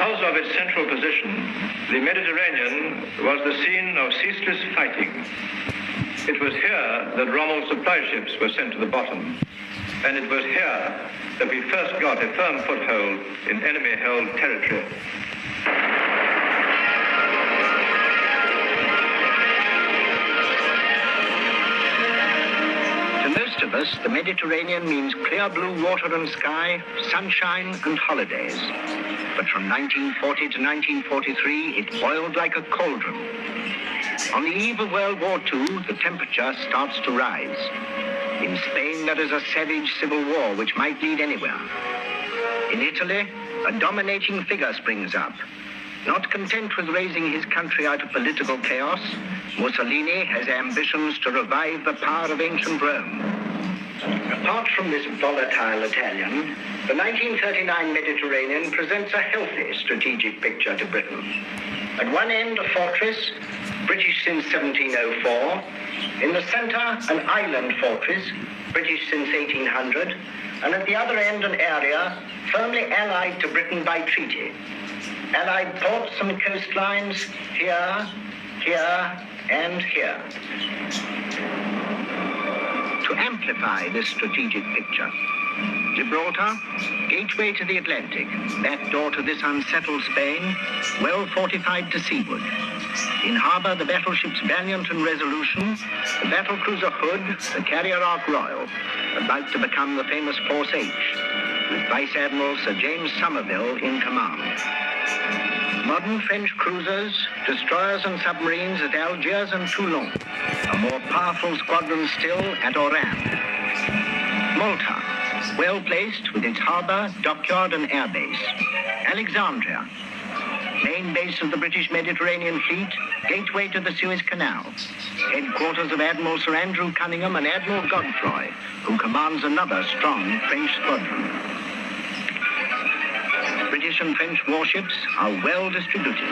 Because of its central position, the Mediterranean was the scene of ceaseless fighting. It was here that Rommel's supply ships were sent to the bottom, and it was here that we first got a firm foothold in enemy-held territory. To most of us, the Mediterranean means clear blue water and sky, sunshine and holidays. But from 1940 to 1943, it boiled like a cauldron. On the eve of World War II, the temperature starts to rise. In Spain, there is a savage civil war which might lead anywhere. In Italy, a dominating figure springs up. Not content with raising his country out of political chaos, Mussolini has ambitions to revive the power of ancient Rome. Apart from this volatile Italian, the 1939 Mediterranean presents a healthy strategic picture to Britain. At one end, a fortress, British since 1704. In the center, an island fortress, British since 1800. And at the other end, an area firmly allied to Britain by treaty. Allied ports and coastlines here, here, and here. To amplify this strategic picture, Gibraltar, gateway to the Atlantic, back door to this unsettled Spain, well fortified to seaward. In harbour, the battleships Valiant and Resolution, the battlecruiser Hood, the carrier Ark Royal, about to become the famous Force H, with Vice Admiral Sir James Somerville in command. Modern French cruisers, destroyers and submarines at Algiers and Toulon, a more powerful squadron still at Oran. Malta, well placed with its harbour, dockyard and airbase. Alexandria, main base of the British Mediterranean Fleet, gateway to the Suez Canal, headquarters of Admiral Sir Andrew Cunningham and Admiral Godefroy, who commands another strong French squadron. British and French warships are well distributed.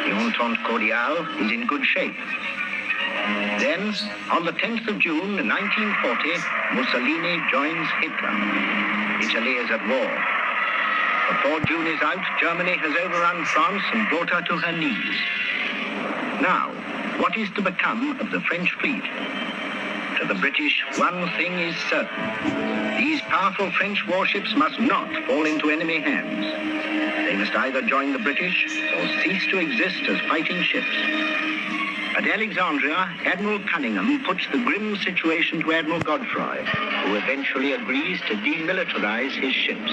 The Entente Cordiale is in good shape. Then, on the 10th of June 1940, Mussolini joins Hitler. Italy is at war. Before June is out, Germany has overrun France and brought her to her knees. Now, what is to become of the French fleet? To the British, one thing is certain. These powerful French warships must not fall into enemy hands. They must either join the British or cease to exist as fighting ships. At Alexandria, Admiral Cunningham puts the grim situation to Admiral Godefroy, who eventually agrees to demilitarize his ships.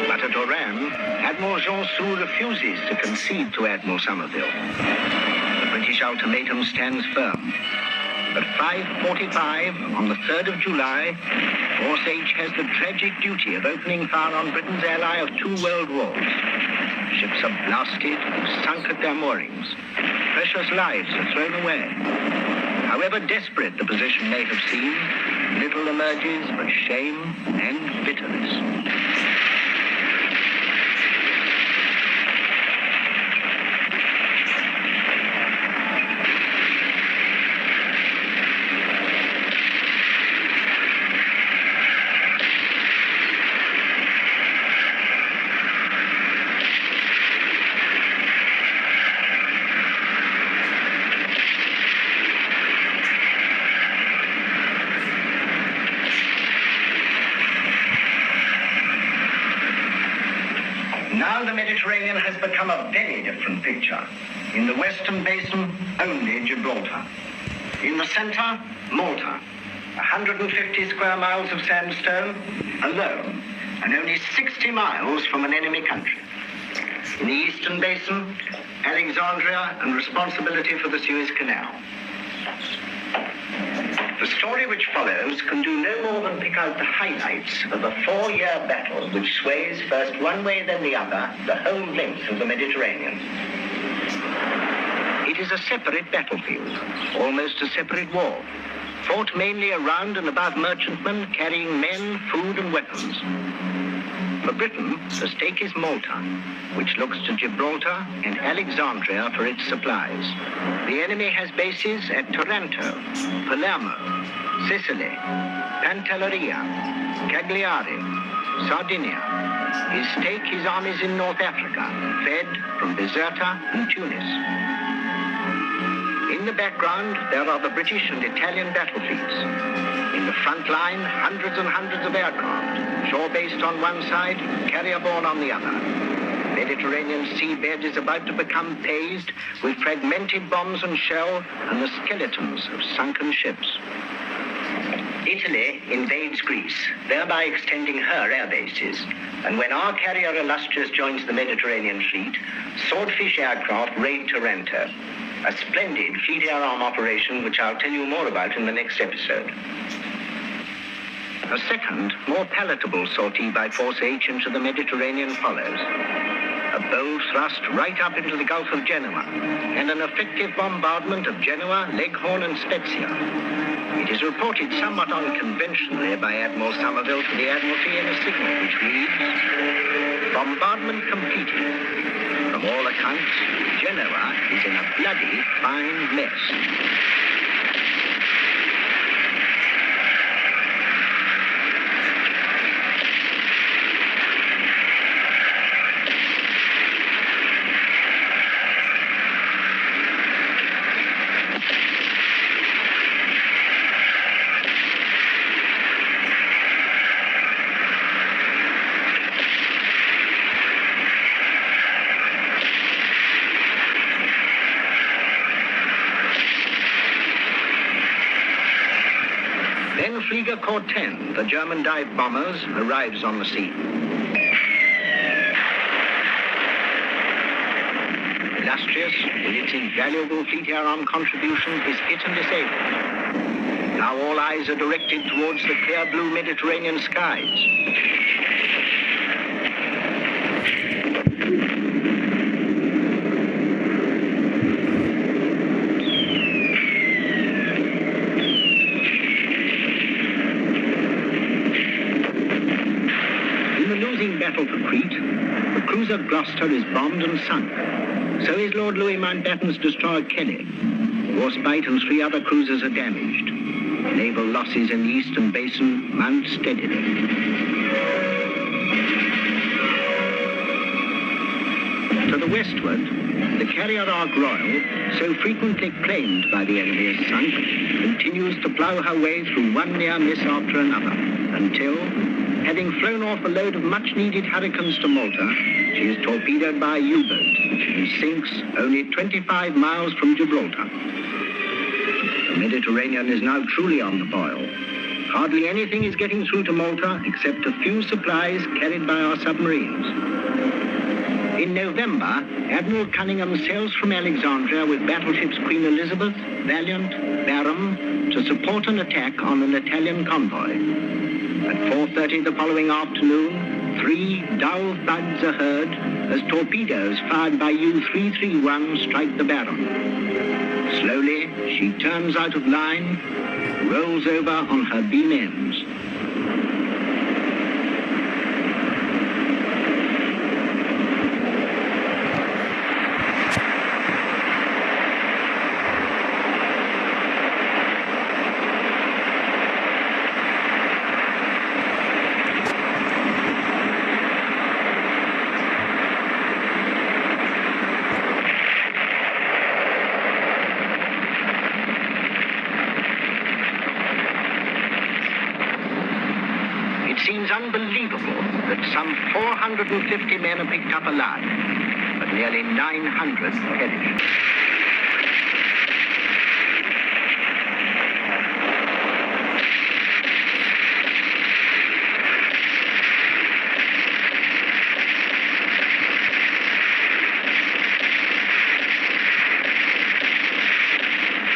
But at Oran, Admiral Jansu refuses to concede to Admiral Somerville. The British ultimatum stands firm. At 5:45 on the 3rd of July, Force H has the tragic duty of opening fire on Britain's ally of 2 world wars. Ships are blasted, sunk at their moorings. Precious lives are thrown away. However desperate the position may have seemed, little emerges but shame and bitterness. Now the Mediterranean has become a very different picture. In the western basin, only Gibraltar. In the center, Malta. 150 square miles of sandstone, alone, and only 60 miles from an enemy country. In the eastern basin, Alexandria and responsibility for the Suez Canal. The story which follows can do no more than pick out the highlights of a 4-year battle which sways first one way then the other the whole length of the Mediterranean. It is a separate battlefield, almost a separate war, fought mainly around and above merchantmen carrying men, food and weapons. For Britain, the stake is Malta, which looks to Gibraltar and Alexandria for its supplies. The enemy has bases at Taranto, Palermo, Sicily, Pantelleria, Cagliari, Sardinia. His stake, his armies in North Africa, fed from Bizerta and Tunis. In the background, there are the British and Italian battle fleets. In the front line, hundreds and hundreds of aircraft, shore-based on one side, carrier-borne on the other. Mediterranean seabed is about to become paved with fragmented bombs and shell and the skeletons of sunken ships. Italy invades Greece, thereby extending her air bases. And when our carrier Illustrious joins the Mediterranean fleet, Swordfish aircraft raid Taranto. A splendid fleet air arm operation which I'll tell you more about in the next episode. A second, more palatable sortie by Force H into the Mediterranean follows. A bold thrust right up into the Gulf of Genoa, and an effective bombardment of Genoa, Leghorn and Spezia. It is reported somewhat unconventionally by Admiral Somerville to the Admiralty in a signal which reads, "Bombardment completed. From all accounts, Genoa is in a bloody fine mess." Then Flieger Korps 10, the German dive bombers, arrives on the scene. Illustrious, with its invaluable fleet air arm contribution, is hit and disabled. Now all eyes are directed towards the clear blue Mediterranean skies. Battle for Crete, the cruiser Gloucester is bombed and sunk. So is Lord Louis Mountbatten's destroyer Kelly. Warspite and 3 other cruisers are damaged. Naval losses in the eastern basin mount steadily. To the westward, the carrier Ark Royal, so frequently claimed by the enemy as sunk, continues to plough her way through one near miss after another, until, having flown off a load of much-needed hurricanes to Malta, she is torpedoed by a U-boat and sinks only 25 miles from Gibraltar. The Mediterranean is now truly on the boil. Hardly anything is getting through to Malta except a few supplies carried by our submarines. In November, Admiral Cunningham sails from Alexandria with battleships Queen Elizabeth, Valiant, Barham to support an attack on an Italian convoy. At 4:30 the following afternoon, 3 dull thuds are heard as torpedoes fired by U-331 strike the Barham. Slowly, she turns out of line, rolls over on her beam ends. It seems unbelievable that some 450 men are picked up alive, but nearly 900 perish.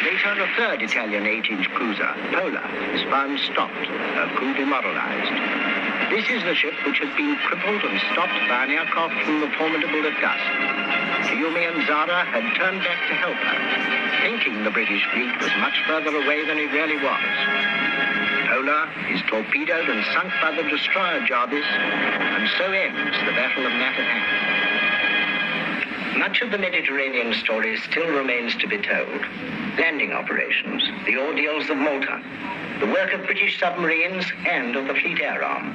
Later, a third Italian 8-inch cruiser, Pola, is found stopped, her crew demoralized. This is the ship which had been crippled and stopped by an aircraft from the formidable at dusk. Fiume and Zara had turned back to help her, thinking the British fleet was much further away than it really was. Pola is torpedoed and sunk by the destroyer Jarvis, and so ends the Battle of Nataham. Much of the Mediterranean story still remains to be told. Landing operations, the ordeals of Malta, the work of British submarines and of the Fleet Air Arm.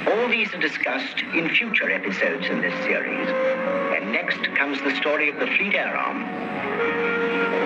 All All these are discussed in future episodes in this series. And next comes the story of the Fleet Air Arm.